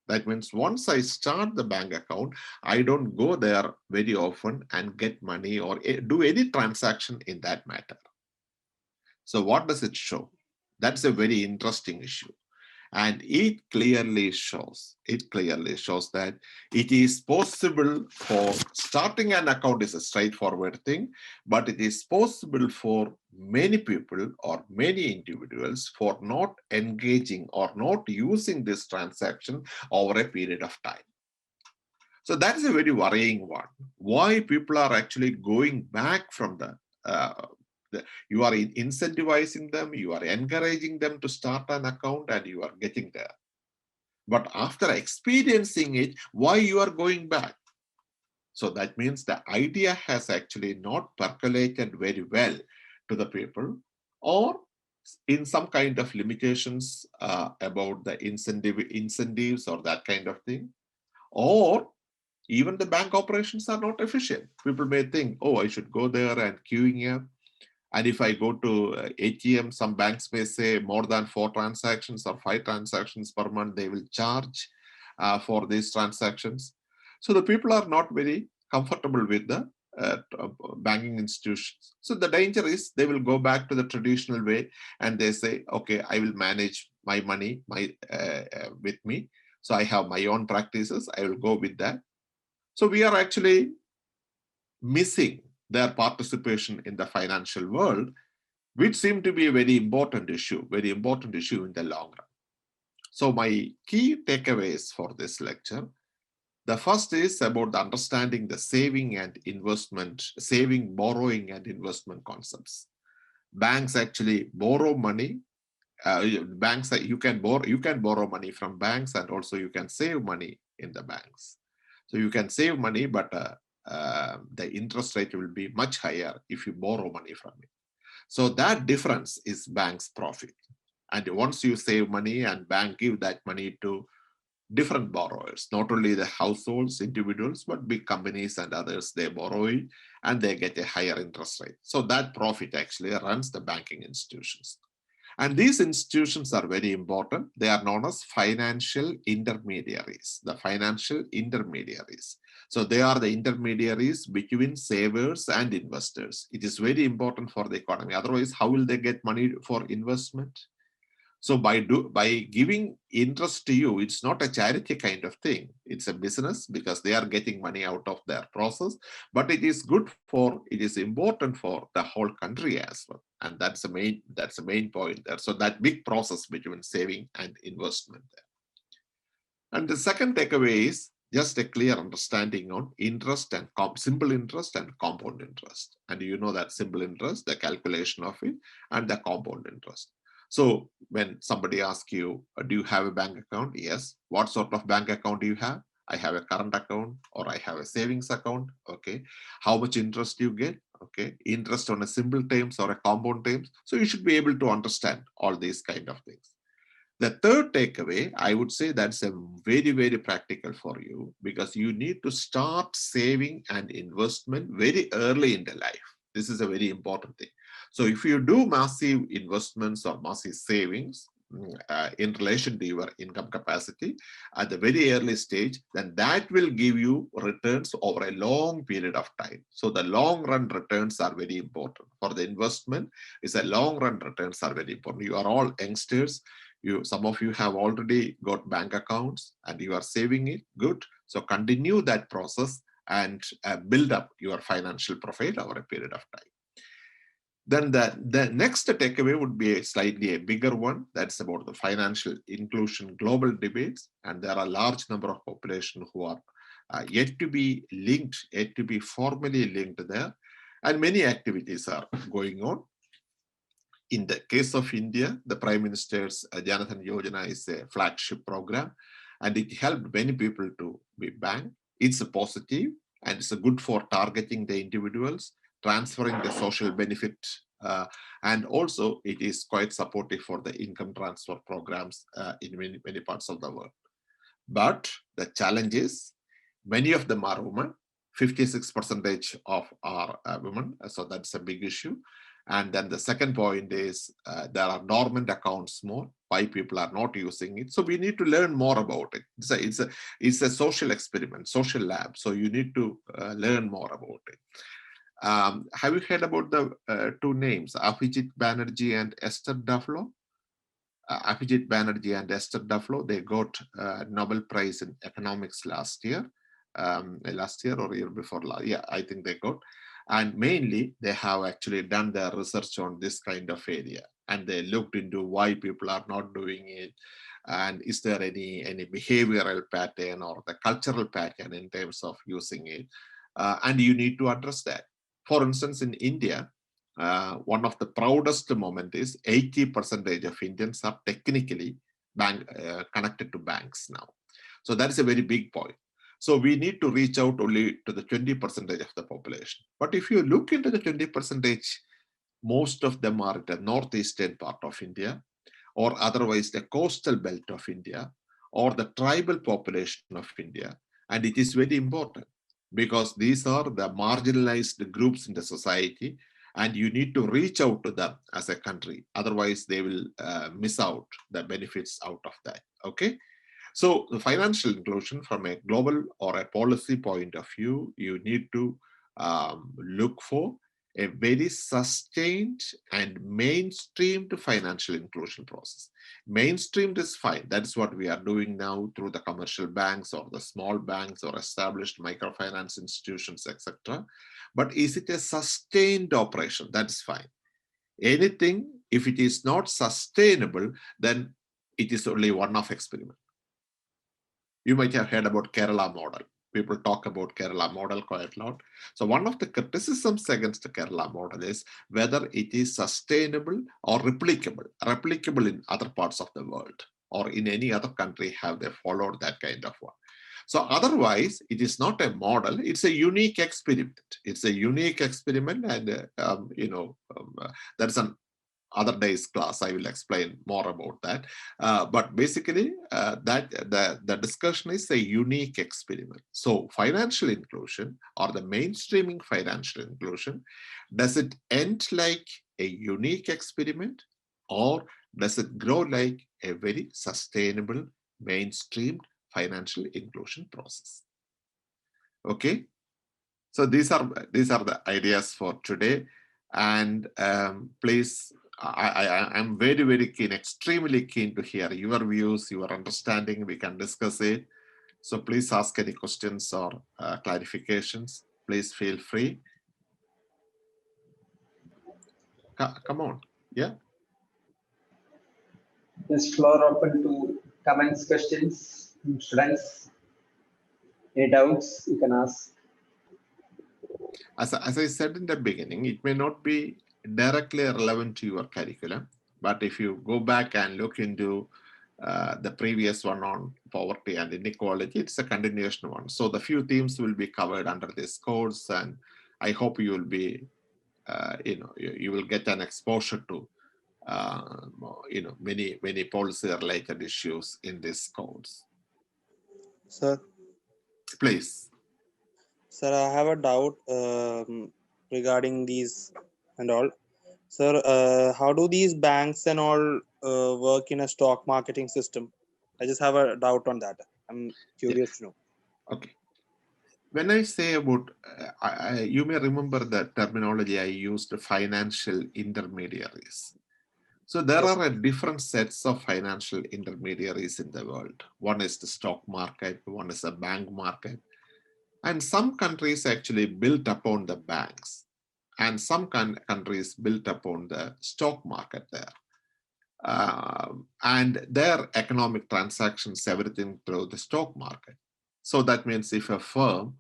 That means once I start the bank account, I don't go there very often and get money or do any transaction in that matter. So what does it show? That's a very interesting issue. And it clearly shows that it is possible for starting an account is a straightforward thing, but it is possible for many people or many individuals for not engaging or not using this transaction over a period of time. So that is a very worrying one. Why people are actually going back from you are incentivizing them, you are encouraging them to start an account, and you are getting there. But after experiencing it, why you are going back? So that means the idea has actually not percolated very well to the people, or in some kind of limitations about the incentives or that kind of thing, or even the bank operations are not efficient. People may think, oh, I should go there and queuing up. And if I go to ATM, some banks may say more than 4 transactions or 5 transactions per month, they will charge for these transactions. So the people are not very comfortable with the banking institutions. So the danger is they will go back to the traditional way and they say, okay, I will manage my money with me. So I have my own practices, I will go with that. So we are actually missing their participation in the financial world, which seemed to be a very important issue in the long run. So my key takeaways for this lecture, the first is about the understanding the saving, borrowing and investment concepts. Banks actually borrow money. You can borrow money from banks, and also you can save money in the banks. So you can save money, but the interest rate will be much higher if you borrow money from it. So that difference is bank's profit. And once you save money and bank give that money to different borrowers, not only the households, individuals, but big companies and others, they borrow it and they get a higher interest rate. So that profit actually runs the banking institutions. And these institutions are very important. They are known as financial intermediaries, the financial intermediaries. So they are the intermediaries between savers and investors. It is very important for the economy. Otherwise, how will they get money for investment? So by giving interest to you, it's not a charity kind of thing. It's a business because they are getting money out of their process, but it is important for the whole country as well. And that's the main point there. So that big process between saving and investment there. And the second takeaway is just a clear understanding on interest and simple interest and compound interest. And you know that simple interest, the calculation of it, and the compound interest. So when somebody asks you, do you have a bank account? Yes. What sort of bank account do you have? I have a current account, or I have a savings account. Okay. How much interest you get? Okay. Interest on a simple terms or a compound terms. So you should be able to understand all these kind of things. The third takeaway, I would say that's a very, very practical for you, because you need to start saving and investment very early in the life. This is a very important thing. So if you do massive investments or massive savings in relation to your income capacity at the very early stage, then that will give you returns over a long period of time. So the long run returns are very important. For the investment, long run returns are very important. You are all youngsters. Some of you have already got bank accounts and you are saving it. Good. So continue that process and build up your financial profile over a period of time. Then the next takeaway would be a bigger one. That's about the financial inclusion global debates. And there are a large number of population who are yet to be linked, yet to be formally linked there. And many activities are going on. In the case of India, the Prime Minister's Janathan Yojana is a flagship program, and it helped many people to be banked. It's a positive, and it's a good for targeting the individuals, transferring the social benefit, and also it is quite supportive for the income transfer programs in many parts of the world. But the challenge is many of them are women. 56% of are women, so that's a big issue. And then the second point is there are dormant accounts more. Why people are not using it? So we need to learn more about it. It's a social experiment, social lab. So you need to learn more about it. Have you heard about the two names, Abhijit Banerjee and Esther Duflo? Abhijit Banerjee and Esther Duflo, they got Nobel Prize in economics last year or year before. Yeah, I think they got. And mainly, they have actually done their research on this kind of area. And they looked into why people are not doing it. And is there any behavioral pattern or the cultural pattern in terms of using it? And you need to address that. For instance, in India, one of the proudest moment is 80% of Indians are technically connected to banks now. So that is a very big point. So we need to reach out only to the 20% of the population. But if you look into the 20%, most of them are the northeastern part of India, or otherwise the coastal belt of India, or the tribal population of India. And it is very important because these are the marginalized groups in the society, and you need to reach out to them as a country. Otherwise, they will miss out the benefits out of that. Okay. So the financial inclusion from a global or a policy point of view, you need to look for a very sustained and mainstreamed financial inclusion process. Mainstreamed is fine. That's what we are doing now through the commercial banks or the small banks or established microfinance institutions, etc. But is it a sustained operation? That's fine. Anything, if it is not sustainable, then it is only one-off experiment. You might have heard about Kerala model. People talk about Kerala model quite a lot. So one of the criticisms against the Kerala model is whether it is sustainable or replicable in other parts of the world or in any other country have they followed that kind of one. So otherwise, it is not a model. It's a unique experiment. It's a unique experiment, and that's an other day's class. I will explain more about that. But basically, the discussion is a unique experiment. So financial inclusion or the mainstreaming financial inclusion, does it end like a unique experiment, or does it grow like a very sustainable mainstreamed financial inclusion process? Okay. So these are the ideas for today. And please, I'm very, very keen, extremely keen to hear your views, your understanding. We can discuss it. So please ask any questions or clarifications. Please feel free. Come on. Yeah. This floor open to comments, questions from students. Any doubts you can ask. As I said in the beginning, it may not be directly relevant to your curriculum, but if you go back and look into the previous one on poverty and inequality, it's a continuation one. So the few themes will be covered under this course, and I hope you will be, you will get an exposure to, many policy-related issues in this course. Sir. Please. Sir, I have a doubt regarding these and all. Sir, how do these banks and all work in a stock marketing system? I just have a doubt on that. I'm curious to know. Okay. When I say about, you may remember the terminology I used, financial intermediaries. So there are different sets of financial intermediaries in the world. One is the stock market, one is a bank market. And some countries actually built upon the banks, and some countries built upon the stock market there. And their economic transactions, everything through the stock market. So that means if a firm,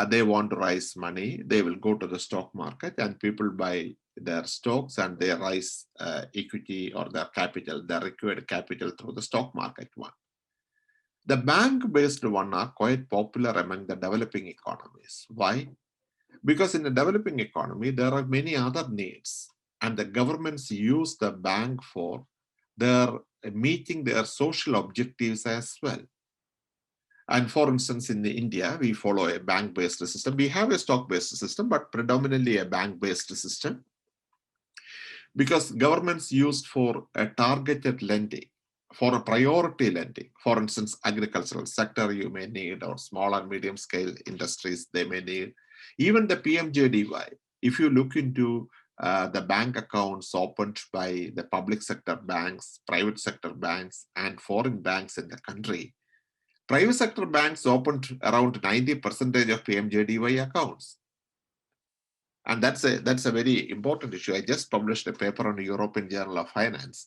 they want to raise money, they will go to the stock market and people buy their stocks and they raise equity or their capital, their required capital through the stock market one. The bank-based one are quite popular among the developing economies. Why? Because in the developing economy, there are many other needs and the governments use the bank for their meeting their social objectives as well. And for instance, in India, we follow a bank-based system. We have a stock-based system, but predominantly a bank-based system because governments used for a targeted lending, for a priority lending. For instance, agricultural sector you may need, or small and medium scale industries they may need. Even the PMJDY, if you look into the bank accounts opened by the public sector banks, private sector banks, and foreign banks in the country, private sector banks opened around 90% of PMJDY accounts. And that's a very important issue. I just published a paper on the European Journal of Finance.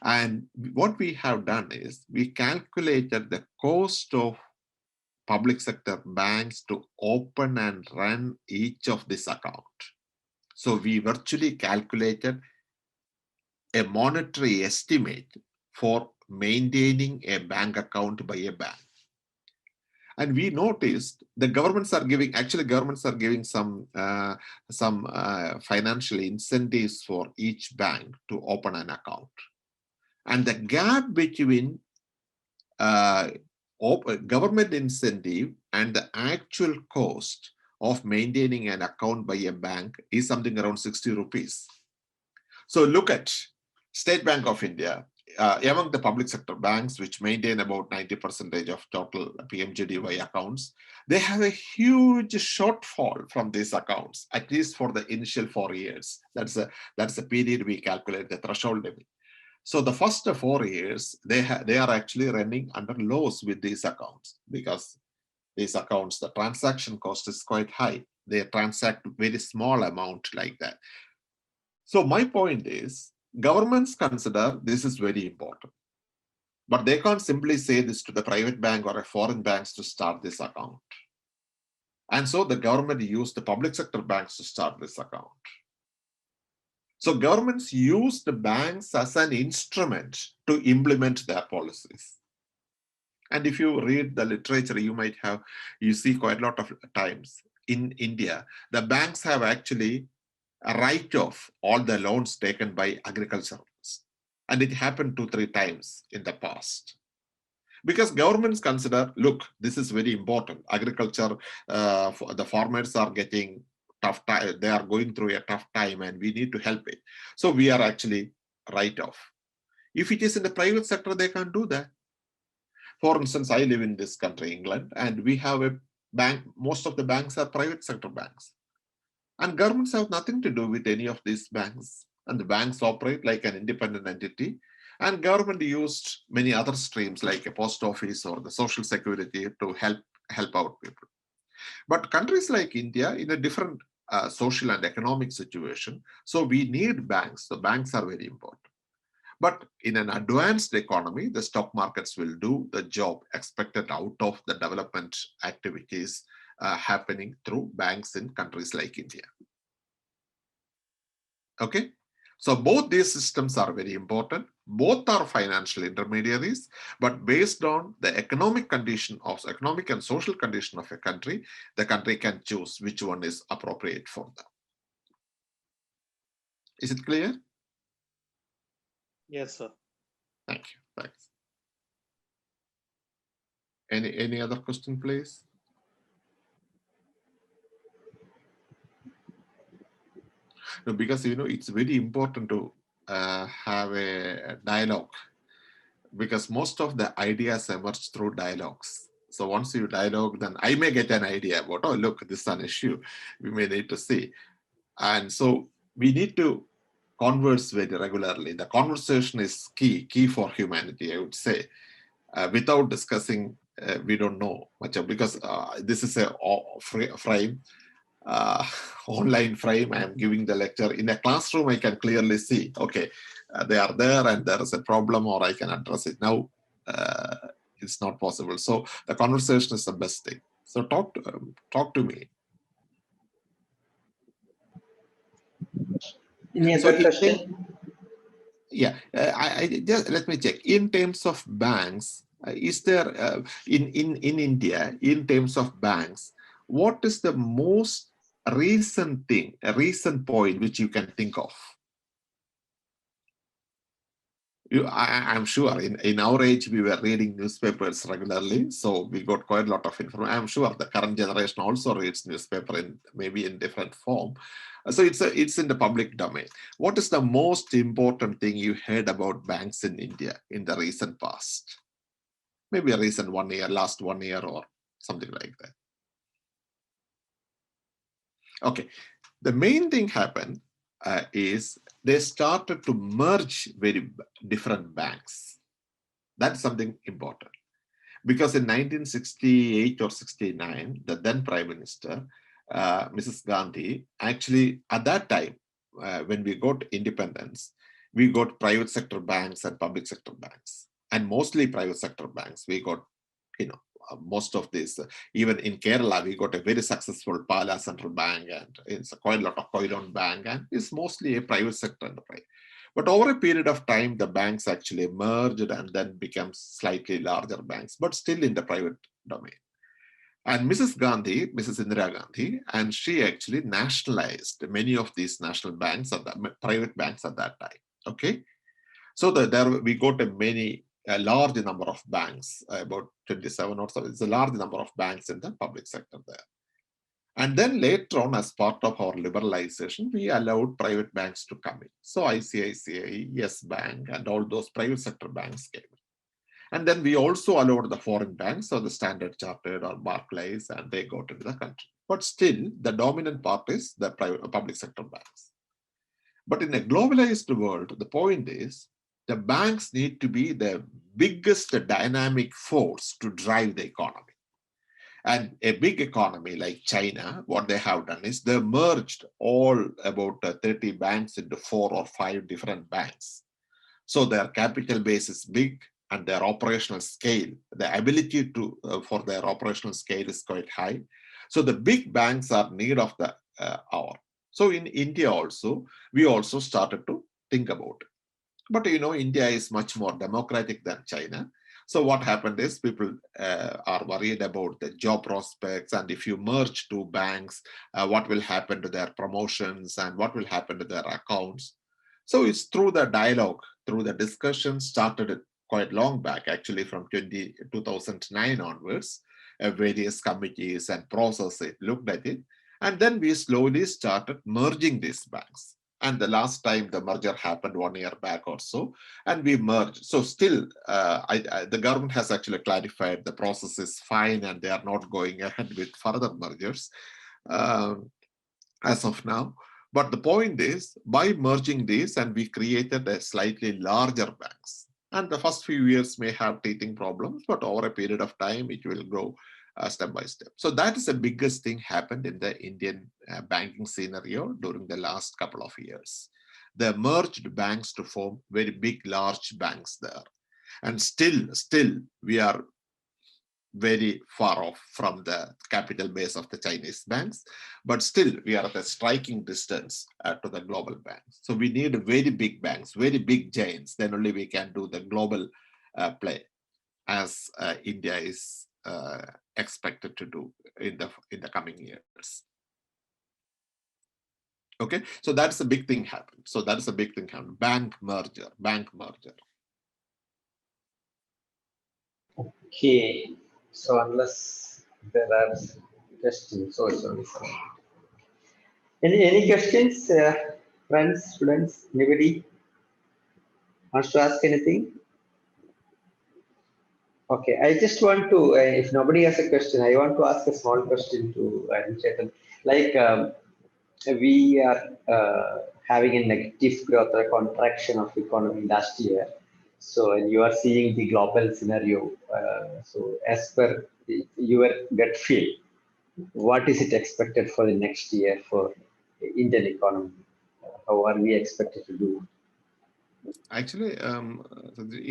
And what we have done is we calculated the cost of public sector banks to open and run each of this account. So we virtually calculated a monetary estimate for maintaining a bank account by a bank. And we noticed the governments are giving some financial incentives for each bank to open an account. And the gap between government incentive and the actual cost of maintaining an account by a bank is something around 60 rupees. So look at State Bank of India, among the public sector banks, which maintain about 90% of total PMJDY accounts, they have a huge shortfall from these accounts, at least for the initial 4 years. That's the period we calculate the threshold limit. So the first 4 years, they are actually running under loss with these accounts because these accounts, the transaction cost is quite high. They transact very small amount like that. So my point is, governments consider this is very important, but they can't simply say this to the private bank or a foreign banks to start this account. And so the government used the public sector banks to start this account. So governments use the banks as an instrument to implement their policies. And if you read the literature, you see quite a lot of times in India, the banks have actually a write-off all the loans taken by agriculturalists. And it happened 2-3 times in the past. Because governments consider, look, this is very important. Agriculture, the farmers are getting tough time. They are going through a tough time and we need to help it. So we are actually write-off. If it is in the private sector, they can't do that. For instance, I live in this country, England, and we have a bank. Most of the banks are private sector banks. And governments have nothing to do with any of these banks. And the banks operate like an independent entity. And government used many other streams like a post office or the social security to help out people. But countries like India in a different social and economic situation, so we need banks. The banks are very important. But in an advanced economy, the stock markets will do the job expected out of the development activities happening through banks in countries like India. Okay, so both these systems are very important. Both are financial intermediaries, but based on the economic and social condition of a country, the country can choose which one is appropriate for them. Is it clear? Yes, sir. Thank you. Thanks. Any other question, please? No, because it's very important to have a dialogue, because most of the ideas emerge through dialogues. So once you dialogue, then I may get an idea about, oh, look, this is an issue we may need to see. And so we need to converse very regularly. The conversation is key for humanity, I would say. Without discussing we don't know much of, because this is a frame, online frame. I am giving the lecture. In a classroom, I can clearly see, okay, they are there and there is a problem, or I can address it. Now, it's not possible. So the conversation is the best thing. So talk to me. Any So other question? Yeah, I just let me check. In terms of banks, is there in India, in terms of banks, what is the most recent thing, a recent point which you can think of? I'm sure in our age we were reading newspapers regularly, so we got quite a lot of information. I'm sure the current generation also reads newspaper in maybe in different form. So it's in the public domain. What is the most important thing you heard about banks in India in the recent past? Maybe a recent 1 year, last 1 year, or something like that. Okay, the main thing happened is they started to merge very different banks. That's something important. Because in 1968 or 69, the then Prime Minister, Mrs. Gandhi, actually at that time, when we got independence, we got private sector banks and public sector banks, and mostly private sector banks. We got, most of this, even in Kerala, we got a very successful Pala Central Bank, and it's quite a lot of Koiron Bank, and it's mostly a private sector enterprise. But over a period of time, the banks actually merged and then became slightly larger banks, but still in the private domain. And Mrs. Indira Gandhi, and she actually nationalized many of these national banks, private banks at that time. Okay, so there we got a large number of banks, about 27 or so. It's a large number of banks in the public sector there. And then later on, as part of our liberalization, we allowed private banks to come in. So ICICI, Yes Bank, and all those private sector banks came in. And then we also allowed the foreign banks, so the Standard Chartered or Barclays, and they got into the country. But still, the dominant part is the public sector banks. But in a globalized world, the point is, the banks need to be the biggest dynamic force to drive the economy. And a big economy like China, what they have done is they merged all about 30 banks into 4 or 5 different banks. So their capital base is big, and their operational scale, the ability to for their operational scale is quite high. So the big banks are in need of the hour. So in India also, we also started to think about it. But India is much more democratic than China. So what happened is people are worried about the job prospects, and if you merge 2 banks, what will happen to their promotions and what will happen to their accounts. So it's through the dialogue, through the discussion, started quite long back, actually from 2009 onwards, various committees and processes looked at it. And then we slowly started merging these banks. And the last time the merger happened 1 year back or so, and we merged. So still, the government has actually clarified the process is fine, and they are not going ahead with further mergers as of now. But the point is, by merging these, and we created a slightly larger banks. And the first few years may have teething problems, but over a period of time, it will grow step by step. So that is the biggest thing happened in the Indian banking scenario during the last couple of years. They merged banks to form very big, large banks there. And still, we are very far off from the capital base of the Chinese banks, but still we are at a striking distance to the global banks. So we need very big banks, very big giants, then only we can do the global play, as India is expected to do in the coming years. Okay, so that's a big thing happened. So that's a big thing happened. Bank merger. Okay, so unless there are questions, sorry. Any questions, friends, students, anybody wants to ask anything? Okay, I just want to, if nobody has a question, I want to ask a small question to Chetan. Like, we are having a negative growth or a contraction of economy last year. So, and you are seeing the global scenario. So, as per your gut feel, what is it expected for the next year for the Indian economy? How are we expected to do? Actually,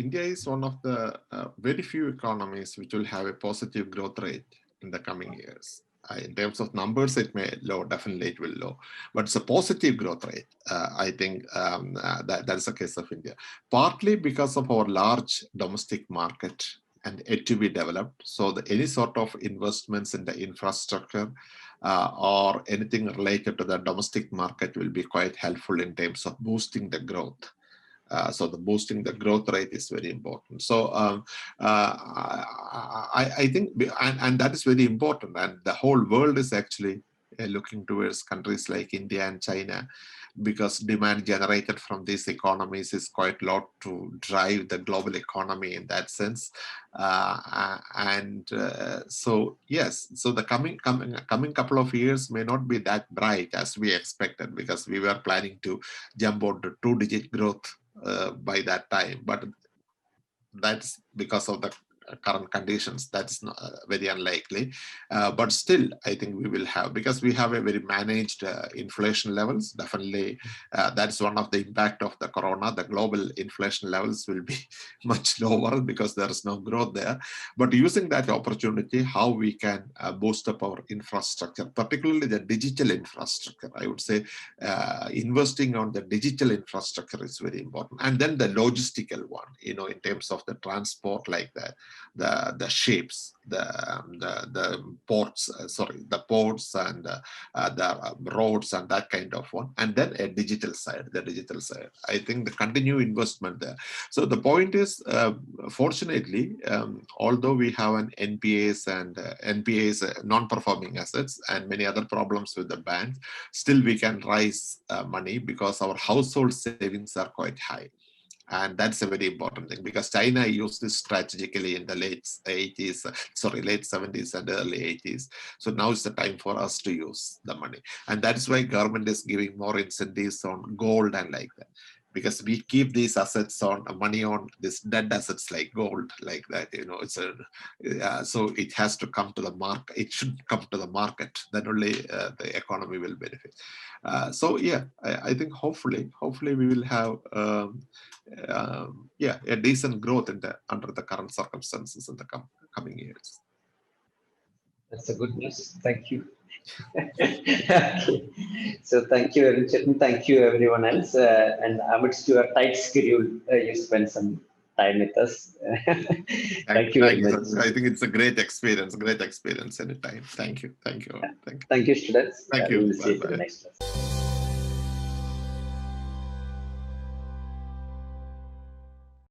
India is one of the very few economies which will have a positive growth rate in the coming years. In terms of numbers, it may low, definitely it will low, but it's a positive growth rate. I think that's the case of India, partly because of our large domestic market and yet to be developed. So any sort of investments in the infrastructure or anything related to the domestic market will be quite helpful in terms of boosting the growth. So the boosting the growth rate is very important. So I think, and that is very important. And the whole world is actually looking towards countries like India and China, because demand generated from these economies is quite a lot to drive the global economy in that sense. So yes, so the coming couple of years may not be that bright as we expected, because we were planning to jump on to 2-digit growth by that time, but that's because of the current conditions. That's not very unlikely, but still I think we will have, because we have a very managed inflation levels. Definitely that's one of the impact of the corona. The global inflation levels will be much lower because there is no growth there. But using that opportunity, how we can boost up our infrastructure, particularly the digital infrastructure, I would say investing on the digital infrastructure is very important. And then the logistical one, in terms of the transport, like that, the ships, the ports, the ports and the roads and that kind of one. And then the digital side. I think the continued investment there. So the point is, fortunately, although we have an NPAs and NPAs, non-performing assets, and many other problems with the banks, still we can raise money because our household savings are quite high. And that's a very important thing, because China used this strategically in the late 70s and early 80s. So now is the time for us to use the money. And that's why government is giving more incentives on gold and like that. Because we keep these assets on money on this dead assets like gold, like that, it's so it has to come to the market. It should come to the market. Then only the economy will benefit. So yeah, I think hopefully we will have a decent growth under the current circumstances in the coming years. That's a good news. Thank you. Okay. So thank you, Arun. Thank you, everyone else. And amidst your tight schedule, you spent some time with us. Thank you very much. I think it's a great experience anytime. Thank you. Thank you, students. Thank We you. will see you for the Bye-bye. next lesson.